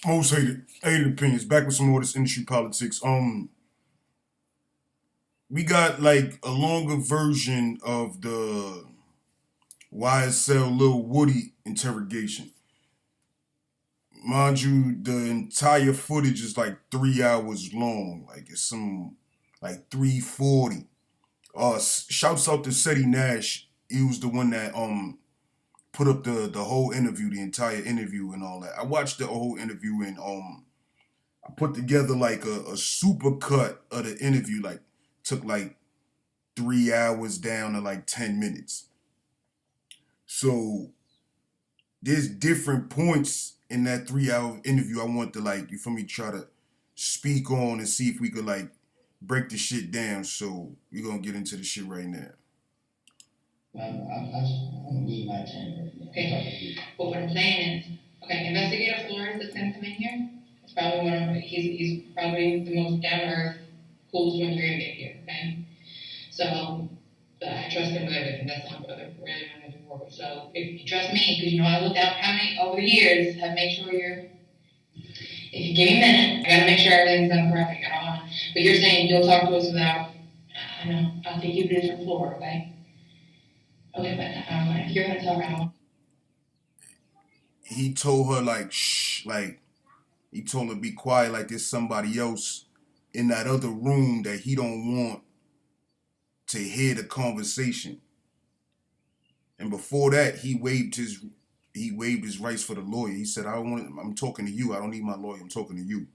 Most hated opinions. Back with some more of this industry politics. We got like a longer version of the YSL Lil Woody interrogation. Mind you, the entire footage is like 3 hours long. Like it's some like 340. Shouts out to Seti Nash. He was the one that put up the whole interview, the entire interview and all that. I watched the whole interview and I put together like a super cut of the interview. Like took like 3 hours down to like 10 minutes. So there's different points in that 3 hour interview I want to like you feel me try to speak on and see if we could like break the shit down. So we're gonna get into the shit right now. I'm gonna need my chamber. Okay. But what I'm saying is, okay, Investigator Flores that's gonna come in here. It's probably one of he's probably the most down to earth, coolest one you're gonna get here. Okay. So I trust him with everything. That's not what I really want to do work with. So if you trust me, because you know I looked out how many over the years, have made sure you're. If you give me a minute, I gotta make sure everything's done correctly. I don't want. But you're saying you'll talk to us without. I know. I'll take you to a different floor. Okay. Okay, but if you're gonna talk, I don't. He told her like shh, like he told her be quiet, like there's somebody else in that other room that he don't want to hear the conversation. And before that, he waived his rights for the lawyer. He said, I'm talking to you. I don't need my lawyer. I'm talking to you.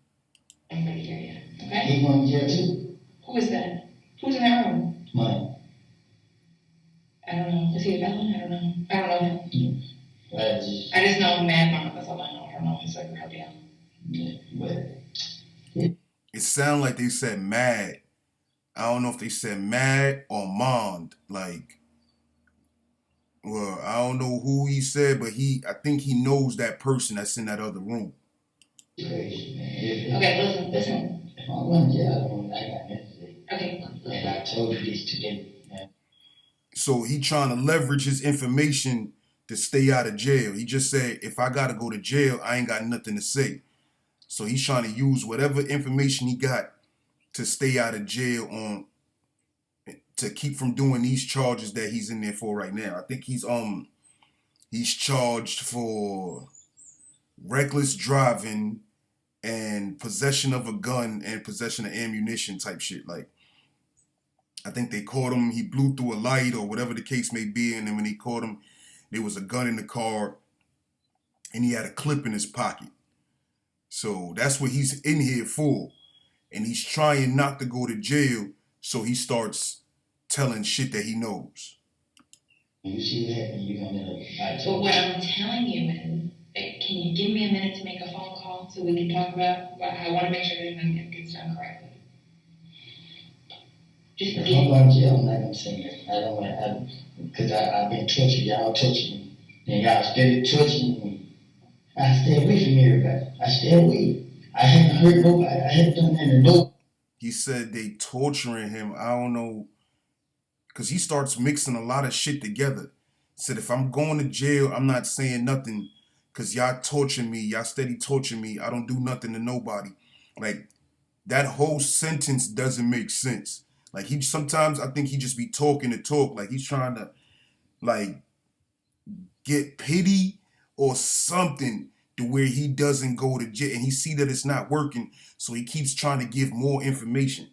I'm gonna hear you. Okay. He going to jail too. Who is that? Who's in that room? Mine. I don't know. Is he a felon? I don't know. I don't know him. I just know Mad Mom. That's all I know. I don't know his like real deal. Yeah, but It sounded like they said mad. I don't know if they said mad or mond. Like, well, I don't know who he said, but I think he knows that person that's in that other room. Crazy, man. Okay, listen. If I went to jail, I got nothing. Okay. And I told you this today. So he trying to leverage his information to stay out of jail. He just said, if I gotta go to jail, I ain't got nothing to say. So he's trying to use whatever information he got to stay out of jail to keep from doing these charges that he's in there for right now. I think he's charged for reckless driving and possession of a gun and possession of ammunition type shit. Like I think they caught him, he blew through a light or whatever the case may be, and then when they caught him, there was a gun in the car and he had a clip in his pocket. So that's what he's in here for. And he's trying not to go to jail, so he starts telling shit that he knows. You see that, and you're gonna. But what I'm telling you is, can you give me a minute to make a phone call so we can talk about? I want to make sure everything gets done correctly. Just if I'm going to jail, I'm not gonna say it. I don't want to, because I've been tortured. Y'all tortured me, and y'all still torturing me. I stay away from everybody. I stay away. I haven't hurt nobody. I haven't done nothing to nobody. He said they torturing him. I don't know, because he starts mixing a lot of shit together. He said if I'm going to jail, I'm not saying nothing, because y'all torture me. Y'all steady torture me. I don't do nothing to nobody. Like that whole sentence doesn't make sense. Like he sometimes I think he just be talking to talk. Like he's trying to like get pity or something to where he doesn't go to jail and he see that it's not working, so he keeps trying to give more information,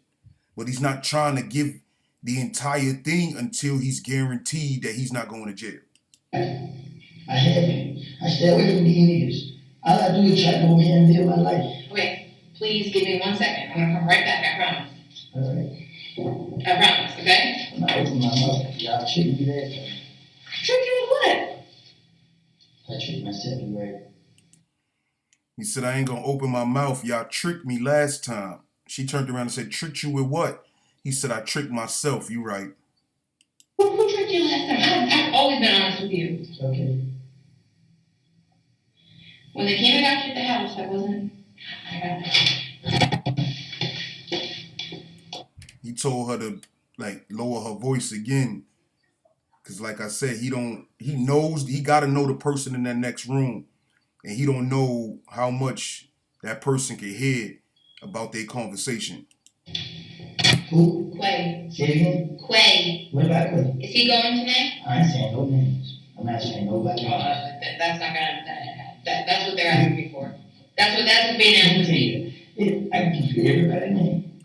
but he's not trying to give the entire thing until he's guaranteed that he's not going to jail. I haven't. I stay away from these niggas. All I do is try to go here and live my life. Okay, please give me 1 second. I'm gonna come right back. I promise. All right. I promise. Okay. When I open my mouth, y'all treat me that time. Trick you with what? I tricked myself right. He said, I ain't gonna open my mouth. Y'all tricked me last time. She turned around and said, tricked you with what? He said, I tricked myself. You right. Who tricked you last time? I've always been honest with you. Okay. When they came and got you at the house, I wasn't. He told her to like lower her voice again. Cause like I said, he gotta know the person in that next room. And he don't know how much that person can hear about their conversation. Who? Quay. Say it again? Quay. What about Quay? Is he going tonight? I ain't saying no names. I'm not saying nobody. That's not gonna. That's what they're asking me for. That's what's being asked of me. I can give you everybody's name.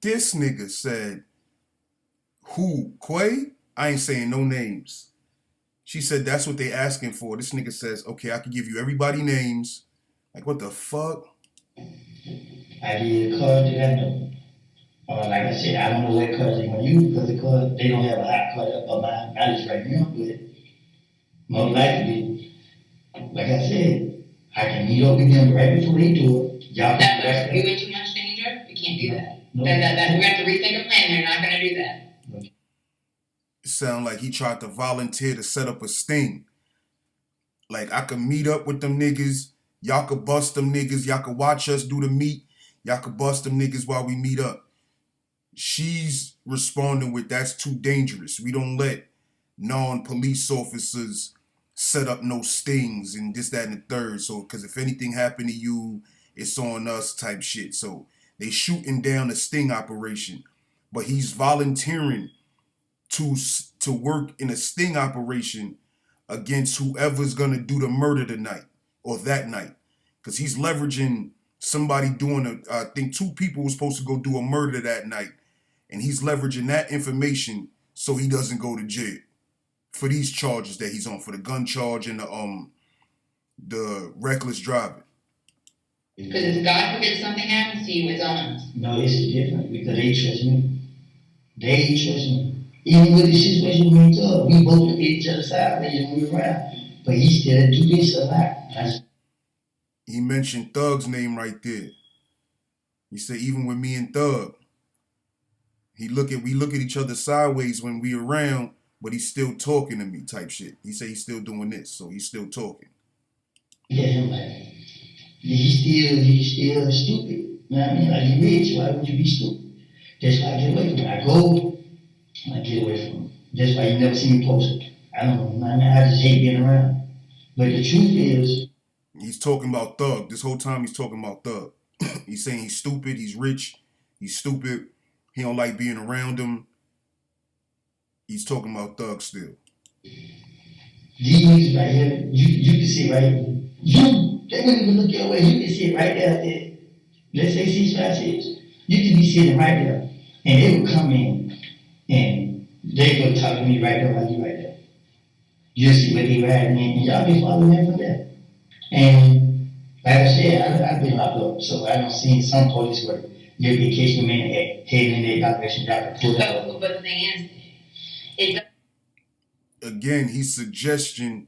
This nigga said, who? Quay? I ain't saying no names. She said that's what they asking for. This nigga says, okay, I can give you everybody names. Like, what the fuck? I give you a card that I know. Like I said, I don't know what cards they're gonna use because the card they don't have a hot card of my knowledge right now, but most likely, like I said, I can meet up with them right before they do it. Y'all can That's you in too much danger. We can't do that. No. We have to rethink a plan. They're not gonna do that. It sound like he tried to volunteer to set up a sting. Like, I could meet up with them niggas. Y'all could bust them niggas. Y'all could watch us do the meet. Y'all could bust them niggas while we meet up. She's responding with, that's too dangerous. We don't let non-police officers set up no stings and this, that, and the third. So, because if anything happened to you, it's on us type shit. So they shooting down a sting operation. But he's volunteering to work in a sting operation against whoever's gonna do the murder tonight or that night, because he's leveraging somebody doing I think two people were supposed to go do a murder that night, and he's leveraging that information so he doesn't go to jail for these charges that he's on, for the gun charge and the reckless driving. Because if God forbid something happens to you, it's on us. No, it's different because they trust me. They trust me. Even with the situation we took, we both look at each other's side and move around. But he still do this a lot. He mentioned Thug's name right there. He said, even with me and Thug, we look at each other sideways when we around, but he's still talking to me type shit. He said he's still doing this, so he's still talking. Yeah, him like, he's still stupid. You know what I mean? Like, you rich, why would you be stupid? That's why I get away from him. I go, I get away from him. That's why you never see me post. I don't know, man. I just hate being around. But the truth is, he's talking about Thug. This whole time he's talking about Thug. He's saying he's stupid, he's rich, he's stupid, he don't like being around him. He's talking about Thug still. These niggas right here, you can see right here. They wouldn't even look your way. You can see it right there. Let's say 656. You can be sitting right there. And they would come in and they go talk to me right there while you right there. You'll see what they riding in, and y'all be following them from there. And like I said, I've been locked up, so I don't see some police work. You'll be catching men heading in their operation doctor pull up. But the thing is, again, he's suggesting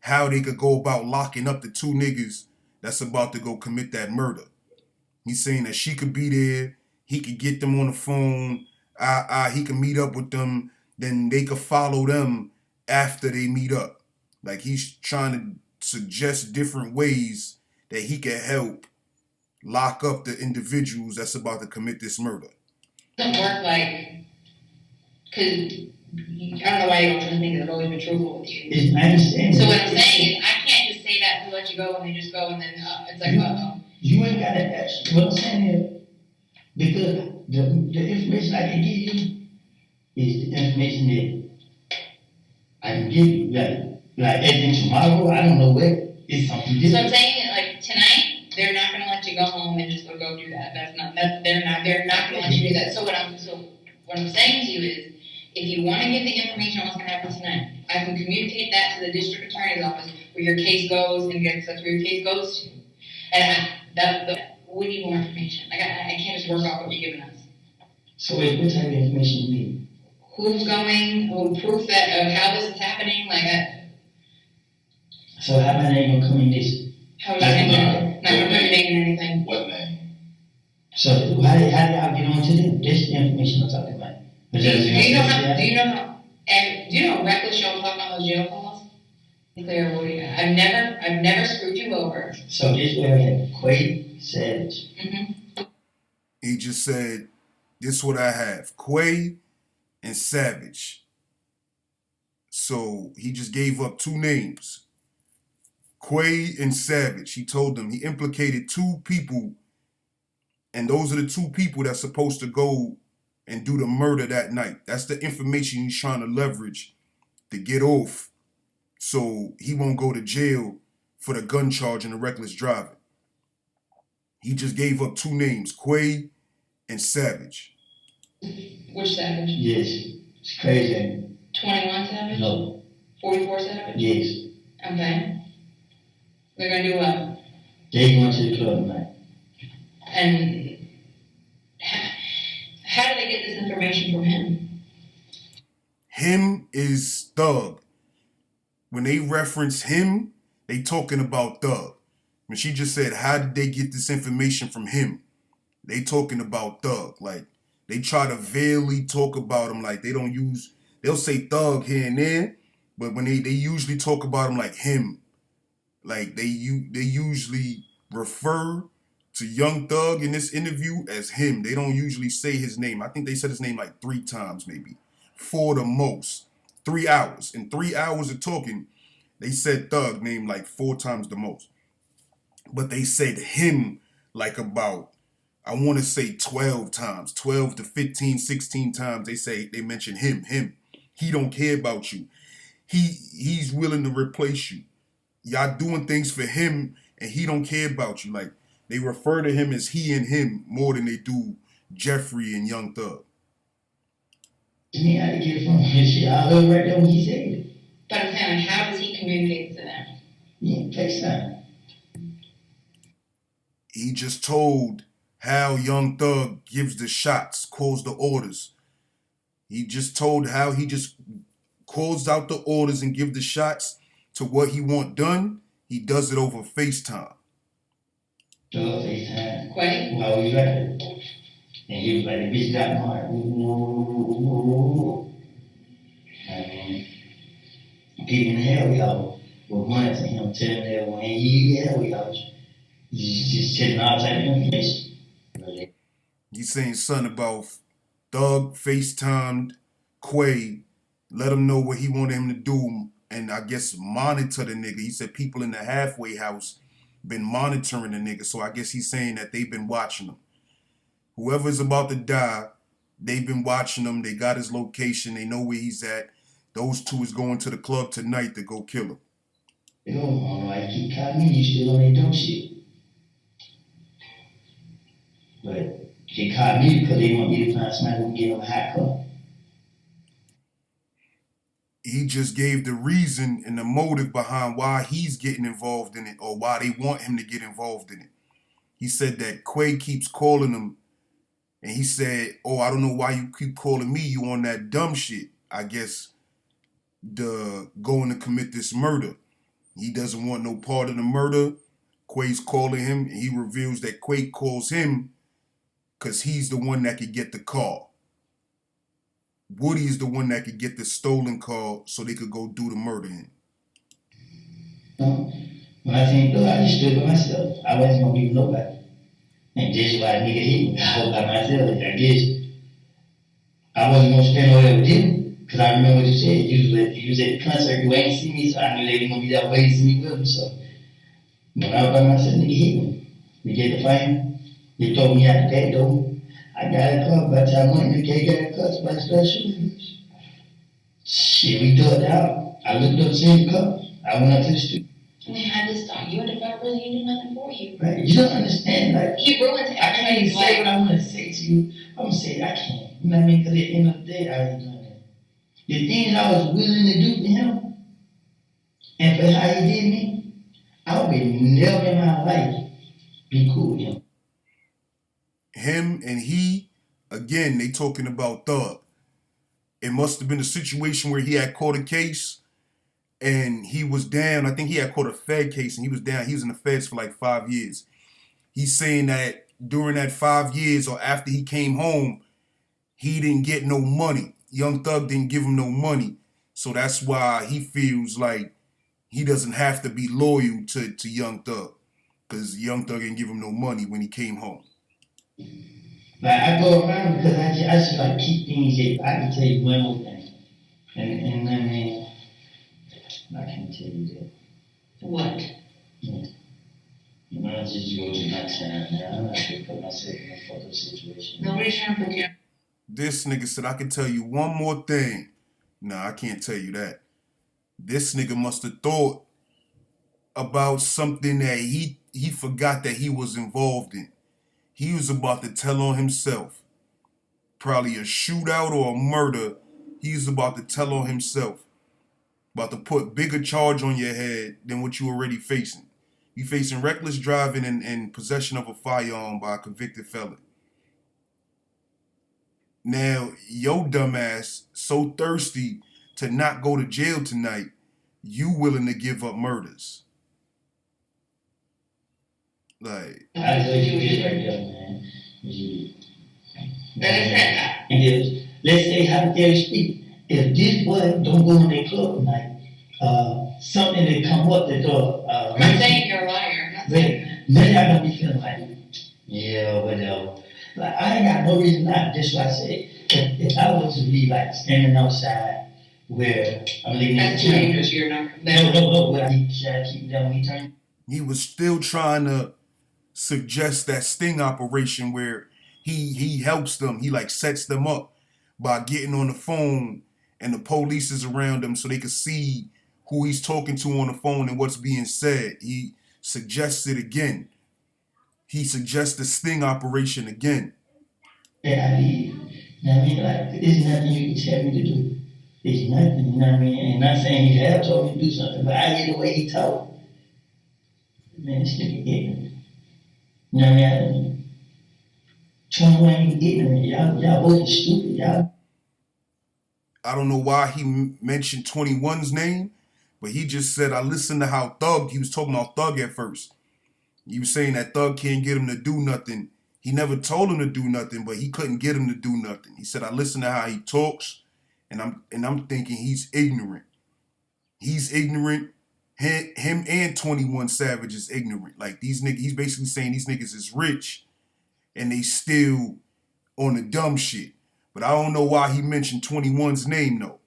how they could go about locking up the two niggas that's about to go commit that murder. He's saying that she could be there, he could get them on the phone, he could meet up with them, then they could follow them after they meet up. Like, he's trying to suggest different ways that he can help lock up the individuals that's about to commit this murder. It doesn't work like, because I don't know why you don't think that I've always been truthful with you. I understand. So what I'm saying is, I can't just say that to let you go and they just go and then it's like, uh-oh. You ain't got to ask. What I'm saying is, because the information I can give you is the information that I can give you. Like everything tomorrow, I don't know what. It's something different. So I'm saying, like, tonight, they're not going to let you go home and just go do that. They're not going to let you do that. So what I'm saying to you is, if you want to get the information on what's going to happen tonight, I can communicate that to the district attorney's office where your case goes and that's where your case goes to. And we need more information. Like, I can't just work off what you're giving us. So what type of information you need? Who's going, proof that of how this is happening, So how my name gonna come in this? How is it not making anything? What name? So how did y'all get on to them? This the information I'm talking about. Do you know how reckless y'all talk on those jail calls? Clear, Woody. I've never screwed you over. So this where we had Quay Savage. Mm-hmm. He just said, this is what I have. Quay and Savage. So he just gave up two names. Quay and Savage. He told them he implicated two people, and those are the two people that's supposed to go and do the murder that night. That's the information he's trying to leverage to get off so he won't go to jail for the gun charge and the reckless driving. He just gave up two names, Quay and Savage. Which Savage? Yes. It's crazy. 21 Savage? No. 44 Savage? Yes. Okay. They're gonna do what? They going to the club tonight. And how do they get this information from him? Him is Thug. When they reference him, they talking about Thug. When she just said, how did they get this information from him? They talking about Thug. Like, they try to vaguely talk about him like they don't use, they'll say Thug here and there, but when they usually talk about him like him. Like, they usually refer to Young Thug in this interview as him. They don't usually say his name. I think they said his name like 3 times, maybe 4 the most. 3 hours. In 3 hours of talking, they said Thug name like 4 times the most. But they said him like about, I want to say 12 times, 12 to 15, 16 times. They mention him. He don't care about you. He's willing to replace you. Y'all doing things for him and he don't care about you. Like, they refer to him as he and him more than they do Jeffrey and Young Thug. He had to get it from him. Shit, I heard right there when he said it. But I'm saying, how does he communicate to them? Yeah, FaceTime. He just told how Young Thug gives the shots, calls the orders. He just told how he just calls out the orders and give the shots to what he want done. He does it over FaceTime. FaceTime. Quay? While we right there. And he was like, the bitch got my heart. People in the hell, y'all, were monitoring him, telling everyone, hey, yeah, we out. Just sending all type of information. He's saying something about Thug FaceTimed Quay, let him know what he wanted him to do, and I guess monitor the nigga. He said people in the halfway house been monitoring the nigga, so I guess he's saying that they've been watching him. Whoever's about to die, they've been watching him. They got his location. They know where he's at. Those two is going to the club tonight to go kill him. Yo, I don't know why you keep calling me. You still on that dumb shit. But they called me because they want me to find somebody who can get them a hot cup. He just gave the reason and the motive behind why he's getting involved in it or why they want him to get involved in it. He said that Quay keeps calling him and he said, oh, I don't know why you keep calling me. You on that dumb shit. I guess going to commit this murder. He doesn't want no part of the murder. Quay's calling him and he reveals that Quay calls him because he's the one that could get the car. Woody is the one that could get the stolen car so they could go do the murder in. When I seen Thug, I just stood by myself. I wasn't gonna give nobody. And this is why a nigga hit me. I was by myself. I guess I wasn't gonna spend no other with him. Cause I remember what you said. You was at the concert, you ain't see me, so I knew they was gonna be that way to see me with him. So when I was by myself, nigga hit me. We get the fight. They told me out the back door. I got a car, by the time I went in the gate, got a car, somebody started shooting me. Shit, we ducked out. I looked up, seen the car. I went up to the street. I mean, how this start? You and the fuck really ain't do nothing for you. Right, you don't understand, like, He ruined I can't even everybody's say life. what I want to say to you. I'm gonna say it, I can't. You know what I mean? Because at the end of the day, I ain't doing that. The things I was willing to do for him, and for how he did me, I would never in my life be cool with him. Him and he, again, they talking about Thug. It must have been a situation where he had caught a case and he was down. I think he had caught a Fed case and he was down. He was in the Feds for like 5 years. He's saying that during that 5 years or after he came home, he didn't get no money. Young Thug didn't give him no money. So that's why he feels like he doesn't have to be loyal to Young Thug. Because Young Thug didn't give him no money when he came home. Like, I go around because I just like keep things here. I can tell you one more thing. And I mean, I can't tell you that. What? Yeah. You know, I just go to my time now. I'm not gonna put myself in a fucked up situation. Nobody's trying to put you. This nigga said, I can tell you one more thing. Nah, I can't tell you that. This nigga must have thought about something that he forgot that he was involved in. He was about to tell on himself. Probably a shootout or a murder. He's about to tell on himself. About to put bigger charge on your head than what you already facing. You facing reckless driving and possession of a firearm by a convicted felon. Now, your dumbass so thirsty to not go to jail tonight, you willing to give up murders. Like, I know you did right there, man. You, Like I said, If, let's say hypothetically speaking, if this boy don't go in that club tonight, something that come up that I'm not saying you're a liar. I'm not saying that. then y'all gonna be feeling like, yeah, whatever. Like I ain't got no reason not. Just like I said, if I was to be like standing outside where I'm leaving That's the too dangerous. You're not. no, but I try to keep them when he turn. he was still trying to suggest that sting operation where he helps them. He like sets them up by getting on the phone and the police is around him so they can see who he's talking to on the phone and what's being said. He suggests it again. He suggests the sting operation again. Yeah, I need. You know what I mean? Like, there's nothing you can tell me to do. There's nothing, you know what I mean? And not saying he have told me to do something, but I get the way he talk. Man, this nigga ignorant. You know what I mean? 21 ain't ignorant. Y'all both is stupid. Y'all. I don't know why he mentioned 21's name, but he just said, I listened to how Thug, he was talking about Thug at first. He was saying that Thug can't get him to do nothing. He never told him to do nothing, but he couldn't get him to do nothing. He said, I listen to how he talks, and I'm thinking he's ignorant. He's ignorant. Him and 21 Savage is ignorant. Like these niggas, he's basically saying these niggas is rich and they still on the dumb shit. But I don't know why he mentioned 21's name though.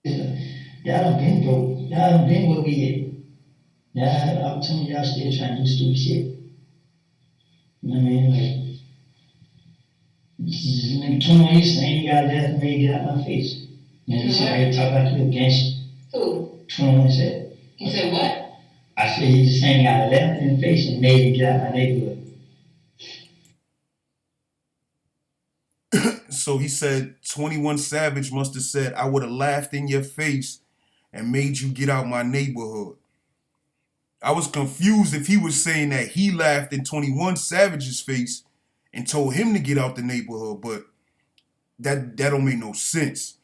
Y'all done been broke. Y'all done been where we at. Y'all, I'm telling y'all still trying to do stupid shit. You know what I mean? Like, nigga 21 you saying you got left me get out my face. You know, you see how you talk about you against Who? 21 said. You said what? I said he just saying got left in the face and made me get out my neighborhood. So he said 21 Savage must have said, I would have laughed in your face and made you get out my neighborhood. I was confused if he was saying that he laughed in 21 Savage's face and told him to get out the neighborhood, but that don't make no sense.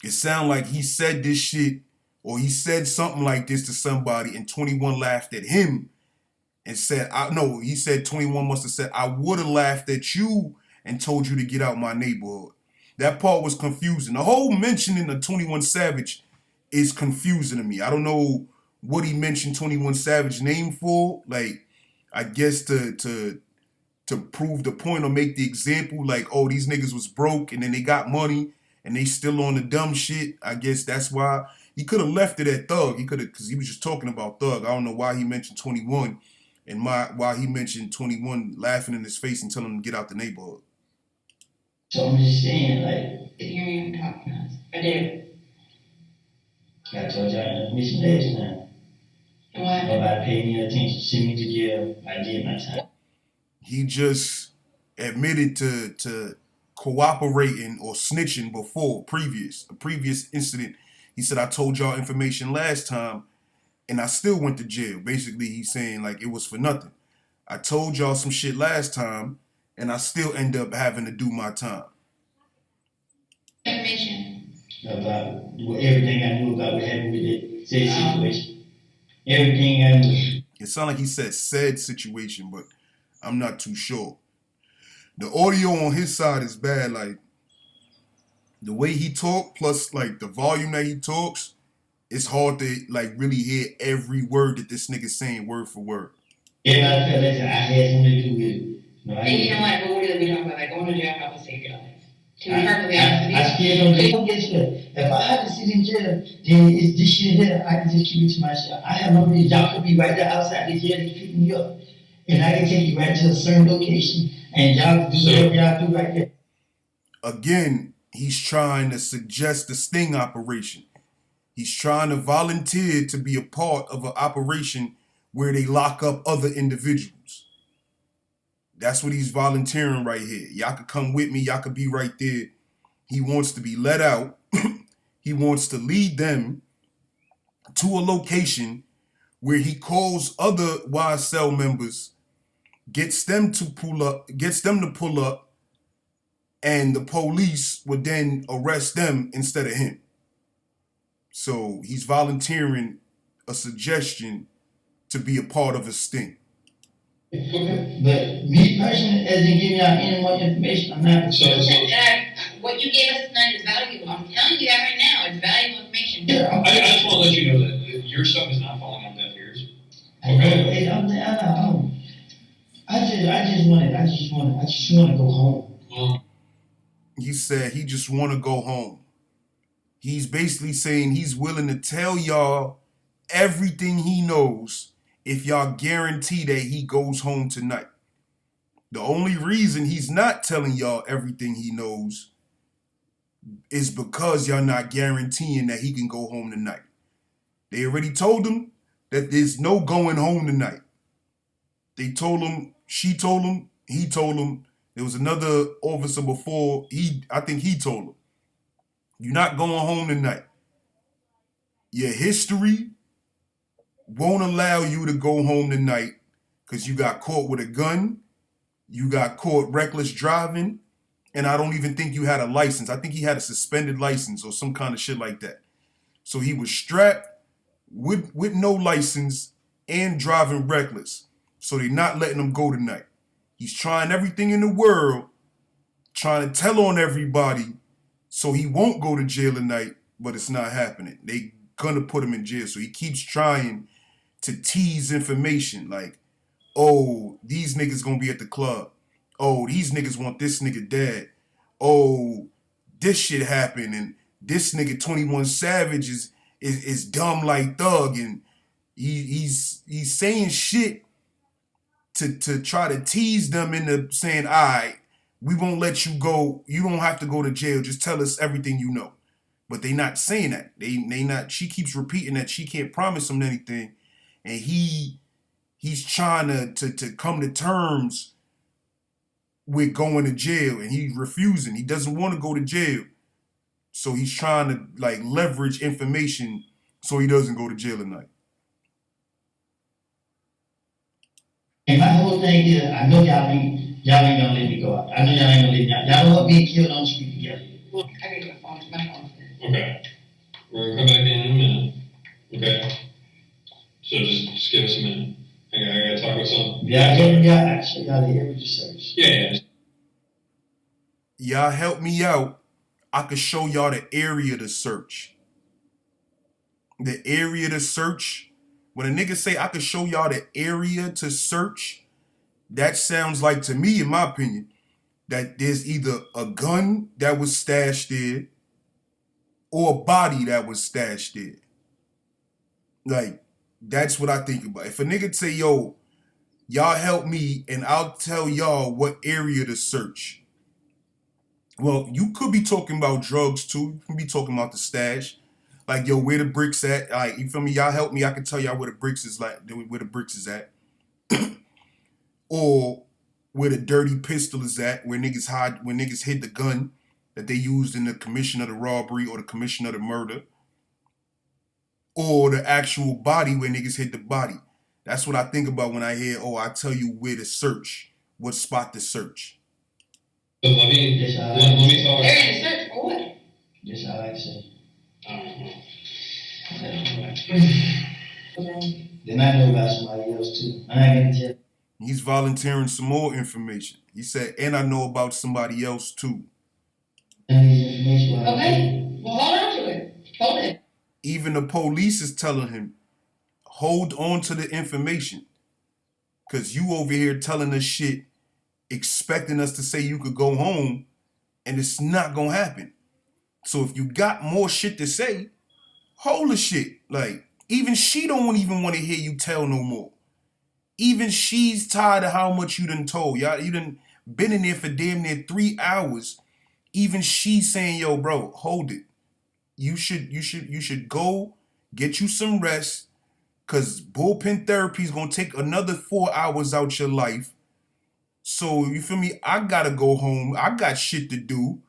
It sounded like he said this shit or he said something like this to somebody and 21 laughed at him and said, he said 21 must have said, I would have laughed at you and told you to get out my neighborhood. That part was confusing. The whole mentioning of 21 Savage is confusing to me. I don't know what he mentioned 21 Savage name for. Like, I guess to prove the point or make the example, like, oh, these niggas was broke and then they got money and they still on the dumb shit. I guess that's why he could have left it at Thug. He could have, because he was just talking about Thug. I don't know why he mentioned 21 and why he mentioned 21 laughing in his face and telling him to get out the neighborhood. So I'm just saying, like. Did you hear me talking to us? I did. I told y'all mission last time. What? Nobody paid me attention, sent me to jail. I did my time. He just admitted to cooperating or snitching before a previous incident. He said, I told y'all information last time and I still went to jail. Basically, he's saying like it was for nothing. I told y'all some shit last time and I still end up having to do my time. Information. About everything I knew about what happened with that said situation. Everything I knew. It sounded like he said said situation, but I'm not too sure. The audio on his side is bad. Like, the way he talk plus, like, the volume that he talks, it's hard to, like, really hear every word that this nigga's saying word for word. Everybody felt like I had something to do with it. No, And you know what? What would we talk about? Like, going to jail, how to save your life. To be perfectly honest with you. I still don't guess what? If I have to sit in jail, then it's this shit here, I can just keep it to myself. I have no reason. Y'all could be right there outside the jail and pick me up. And I can take you right to a certain location and y'all do whatever y'all do right there. Again, he's trying to suggest the sting operation. He's trying to volunteer to be a part of an operation where they lock up other individuals. That's what he's volunteering right here. Y'all could come with me. Y'all could be right there. He wants to be let out. He wants to lead them to a location where he calls other YSL members, gets them to pull up, and the police would then arrest them instead of him. So he's volunteering a suggestion to be a part of a sting. But me personally, as in giving out any more information, I'm not. What you gave us tonight is valuable. I'm telling you that right now. It's valuable information. Yeah, I just want to let you know that your stuff is not falling on deaf ears. I know. I just want to go home. Well, He said he just want to go home. He's basically saying he's willing to tell y'all everything he knows if y'all guarantee that he goes home tonight. The only reason he's not telling y'all everything he knows is because y'all not guaranteeing that he can go home tonight. They already told him that there's no going home tonight. They told him, she told him, he told him. There was another officer before, I think he told him, you're not going home tonight. Your history won't allow you to go home tonight because you got caught with a gun, you got caught reckless driving, and I don't even think you had a license. I think he had a suspended license or some kind of shit like that. So he was strapped with no license and driving reckless. So they're not letting him go tonight. He's trying everything in the world, trying to tell on everybody so he won't go to jail tonight, but it's not happening. They gonna put him in jail. So he keeps trying to tease information like, oh, these niggas gonna be at the club. Oh, these niggas want this nigga dead. Oh, this shit happened, and this nigga 21 Savage is dumb like Thug, and he's saying shit to try to tease them into saying, all right, we won't let you go. You don't have to go to jail. Just tell us everything you know. But they not saying that. They not. She keeps repeating that she can't promise him anything, and he's trying to come to terms with going to jail, and he's refusing. He doesn't want to go to jail, so he's trying to like leverage information so he doesn't go to jail tonight. And my whole thing is, I know y'all ain't gonna let me go out. I know y'all ain't gonna let me out. Y'all don't want me killed on the street together. I gotta go phone. My phone. okay. We're gonna come back in a minute. Okay. So just give us a minute. I gotta talk with some. Actually got the area search. Yeah. Y'all help me out. I could show y'all the area to search. The area to search. When a nigga say I could show y'all the area to search, that sounds like, to me, in my opinion, that there's either a gun that was stashed there or a body that was stashed there. Like, that's what I think about. If a nigga say, yo, y'all help me and I'll tell y'all what area to search. Well, you could be talking about drugs too. You can be talking about the stash. Like, yo, where the bricks at? Like, you feel me? Y'all help me. I can tell y'all where the bricks is where the bricks is at. Or where the dirty pistol is at, where niggas hid the gun that they used in the commission of the robbery or the commission of the murder. Or the actual body where niggas hid the body. That's what I think about when I hear, oh, I tell you where to search, what spot to search. So let me talk. Area to search for what? Just how I say. Then I know about somebody else too. I ain't gonna tell. He's volunteering some more information. He said, and I know about somebody else too. Okay. Well, hold on to it. Hold it. Even the police is telling him, hold on to the information. Because you over here telling us shit, expecting us to say you could go home, and it's not gonna happen. So if you got more shit to say, hold the shit. Like, even she don't even want to hear you tell no more. Even she's tired of how much you done told. Y'all, you done been in there for damn near 3 hours. Even she's saying, yo, bro, hold it. You should go get you some rest. Cause bullpen therapy is gonna take another 4 hours out your life. So you feel me? I gotta go home. I got shit to do.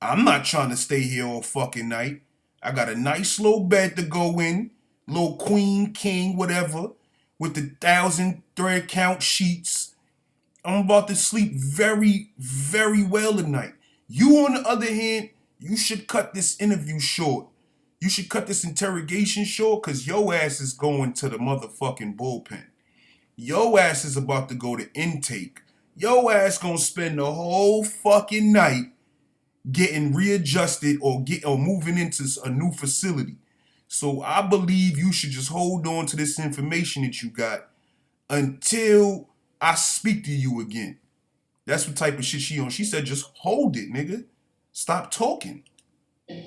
I'm not trying to stay here all fucking night. I got a nice little bed to go in, little queen, king, whatever, with the 1,000 thread count sheets. I'm about to sleep very, very well tonight. You, on the other hand, you should cut this interview short. You should cut this interrogation short because your ass is going to the motherfucking bullpen. Your ass is about to go to intake. Your ass gonna spend the whole fucking night getting readjusted or moving into a new facility. So I believe you should just hold on to this information that you got until I speak to you again. That's what type of shit she on. She said, just hold it, nigga. Stop talking. The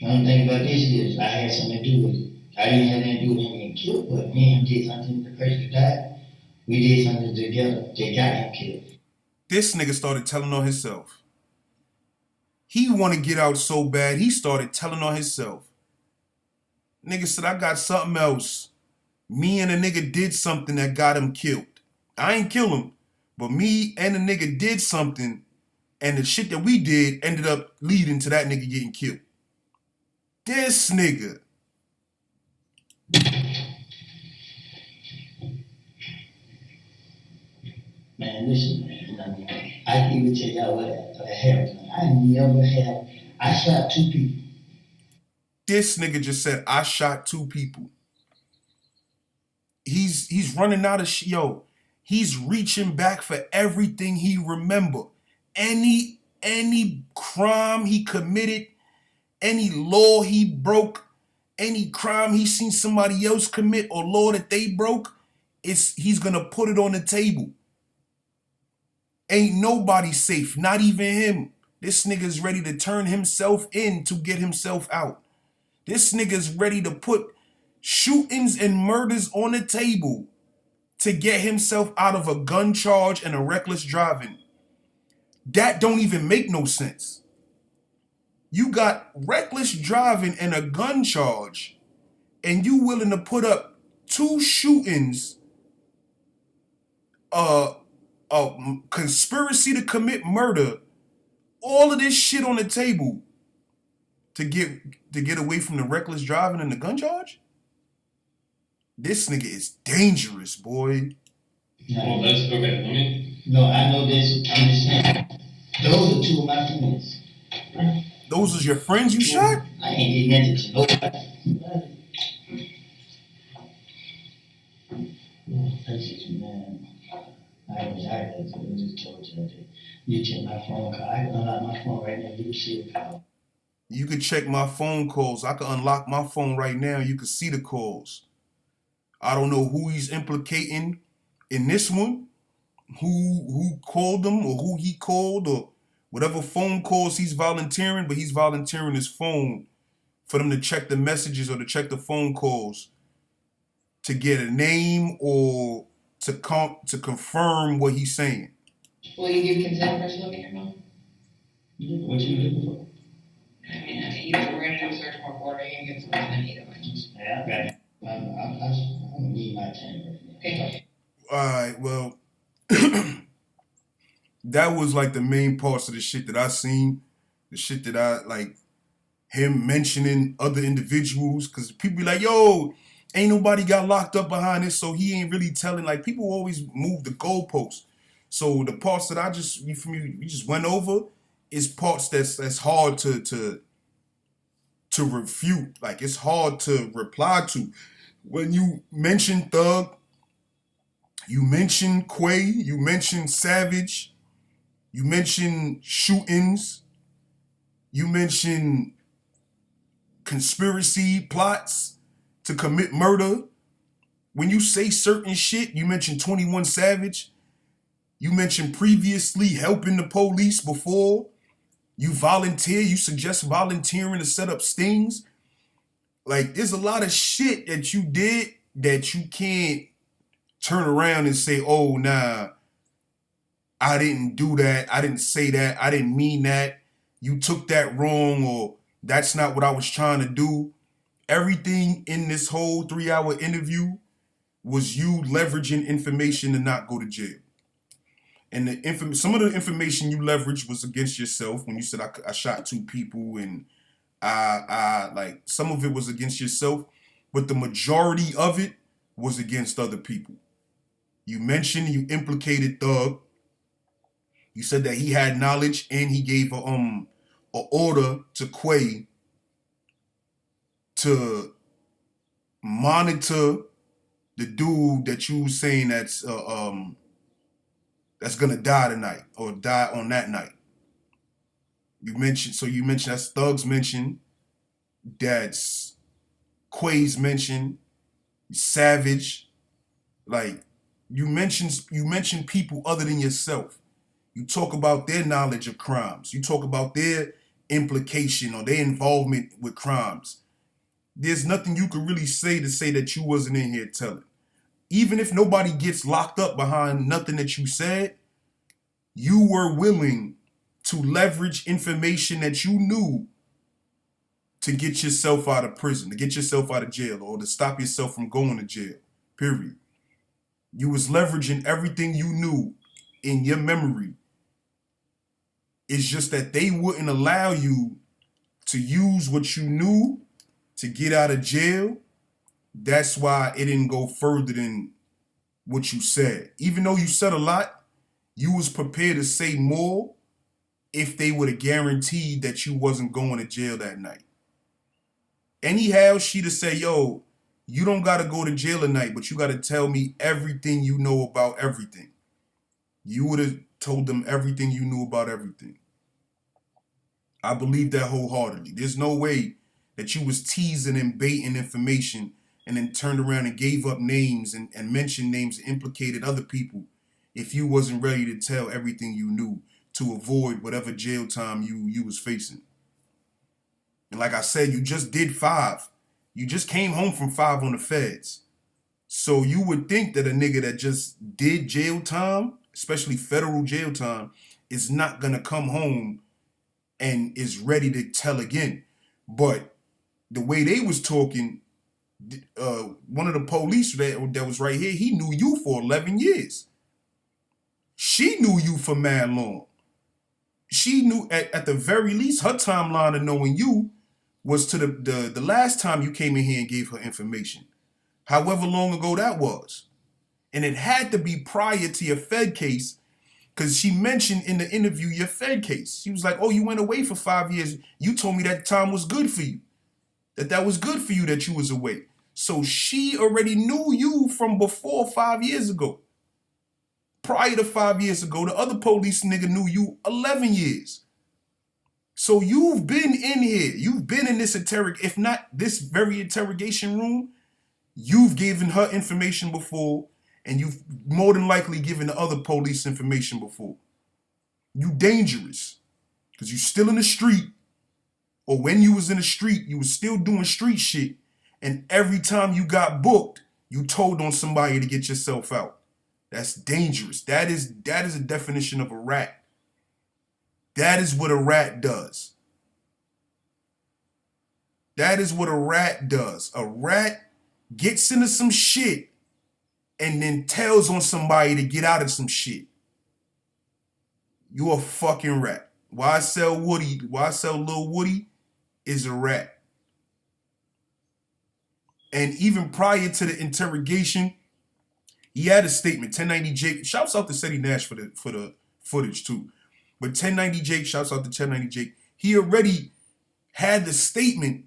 only thing about this is I had something to do with it. I didn't have anything to do with him getting killed, but me and him did something. The person that died, we did something together. They got him killed. This nigga started telling on himself. He want to get out so bad, he started telling on himself. Nigga said, I got something else. Me and a nigga did something that got him killed. I ain't kill him, but me and the nigga did something, and the shit that we did ended up leading to that nigga getting killed. This nigga. Man, listen, man. I can even tell y'all what happened. I never have. I shot 2 people. This nigga just said, I shot 2 people. He's running out of yo. He's reaching back for everything he remember. Any crime he committed, any law he broke, any crime he seen somebody else commit or law that they broke, he's gonna put it on the table. Ain't nobody safe, not even him. This nigga's ready to turn himself in to get himself out. This nigga's ready to put shootings and murders on the table to get himself out of a gun charge and a reckless driving. That don't even make no sense. You got reckless driving and a gun charge, and you willing to put up 2 shootings, a conspiracy to commit murder, all of this shit on the table to get away from the reckless driving and the gun charge? This nigga is dangerous, boy. Well, that's okay. Let me. No, I know this. I'm just saying. Those are 2 of my friends. Those was your friends you shot? I ain't did nothing to nobody. That's just, man. I just told you that. You check my phone call. I can unlock my phone right now. You can see the call. You could check my phone calls. I could unlock my phone right now. You could see the calls. I don't know who he's implicating in this one, who called him or who he called or whatever phone calls he's volunteering, but he's volunteering his phone for them to check the messages or to check the phone calls to get a name or to confirm what he's saying. Will you give consent for us to look at your phone? What you looking for? I mean, either we're gonna do a search warrant or you can get some consent either way. Yeah, I got it. I don't need my time. Okay. All right, well, that was like the main parts of the shit that I seen, the shit that I like, him mentioning other individuals, because people be like, yo, ain't nobody got locked up behind this, so he ain't really telling. Like, people always move the goalposts. So the parts that we just went over is parts that's hard to refute. Like, it's hard to reply to. When you mention Thug, you mention Quay, you mention Savage, you mention shootings, you mention conspiracy plots to commit murder. When you say certain shit, you mention 21 Savage. You mentioned previously helping the police before. You volunteer. You suggest volunteering to set up stings. Like, there's a lot of shit that you did that you can't turn around and say, oh, nah, I didn't do that. I didn't say that. I didn't mean that. You took that wrong, or that's not what I was trying to do. Everything in this whole 3-hour interview was you leveraging information to not go to jail. And some of the information you leveraged was against yourself when you said I shot 2 people, and I like, some of it was against yourself, but the majority of it was against other people. You mentioned you implicated Thug. You said that he had knowledge and he gave a order to Quay to monitor the dude that you was saying that's gonna die tonight or die on that night. You mentioned that's Thug's mention, that's Quay's mention, Savage. Like, you mentioned people other than yourself. You talk about their knowledge of crimes. You talk about their implication or their involvement with crimes. There's nothing you could really say to say that you wasn't in here telling. Even if nobody gets locked up behind nothing that you said, you were willing to leverage information that you knew to get yourself out of prison, to get yourself out of jail, or to stop yourself from going to jail, period. You was leveraging everything you knew in your memory. It's just that they wouldn't allow you to use what you knew to get out of jail. That's why it didn't go further than what you said. Even though you said a lot, you was prepared to say more if they would have guaranteed that you wasn't going to jail that night. Anyhow, she'd have said, yo, you don't got to go to jail tonight, but you got to tell me everything you know about everything. You would have told them everything you knew about everything. I believe that wholeheartedly. There's no way that you was teasing and baiting information and then turned around and gave up names and mentioned names and implicated other people if you wasn't ready to tell everything you knew to avoid whatever jail time you was facing. And like I said, you just did 5. You just came home from 5 on the feds. So you would think that a nigga that just did jail time, especially federal jail time, is not going to come home and is ready to tell again. But the way they was talking, one of the police that was right here, he knew you for 11 years. She knew you for mad long. She knew at the very least her timeline of knowing you was to the last time you came in here and gave her information. However long ago that was. And it had to be prior to your Fed case, because she mentioned in the interview your Fed case. She was like, oh, you went away for 5 years. You told me that time was good for you. That was good for you that you was away. So she already knew you from before 5 years ago. Prior to 5 years ago, the other police nigga knew you 11 years. So you've been in here. You've been in this if not this very interrogation room, you've given her information before, and you've more than likely given the other police information before. You dangerous. Because you still in the street. Or when you was in the street, you was still doing street shit. And every time you got booked, you told on somebody to get yourself out. That's dangerous. That is a definition of a rat. That is what a rat does. That is what a rat does. A rat gets into some shit and then tells on somebody to get out of some shit. You a fucking rat. YSL Lil Woody is a rat. And even prior to the interrogation, he had a statement. 1090 Jake. Shouts out to Seti Nash for the footage too. But 1090 Jake, shouts out to 1090 Jake. He already had the statement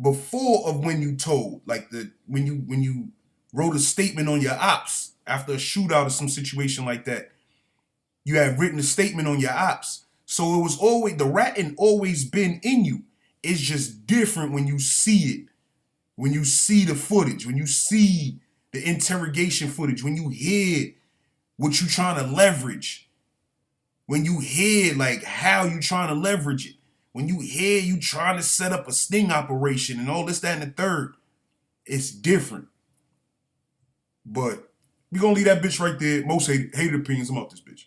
before of when you told. Like when you wrote a statement on your ops after a shootout or some situation like that. You had written a statement on your ops. So it was always, the ratting always been in you. It's just different when you see it. When you see the footage, when you see the interrogation footage, when you hear what you trying to leverage. When you hear like how you trying to leverage it. When you hear you trying to set up a sting operation and all this, that, and the third, it's different. But we gonna leave that bitch right there. Most hated opinions. I'm out this bitch.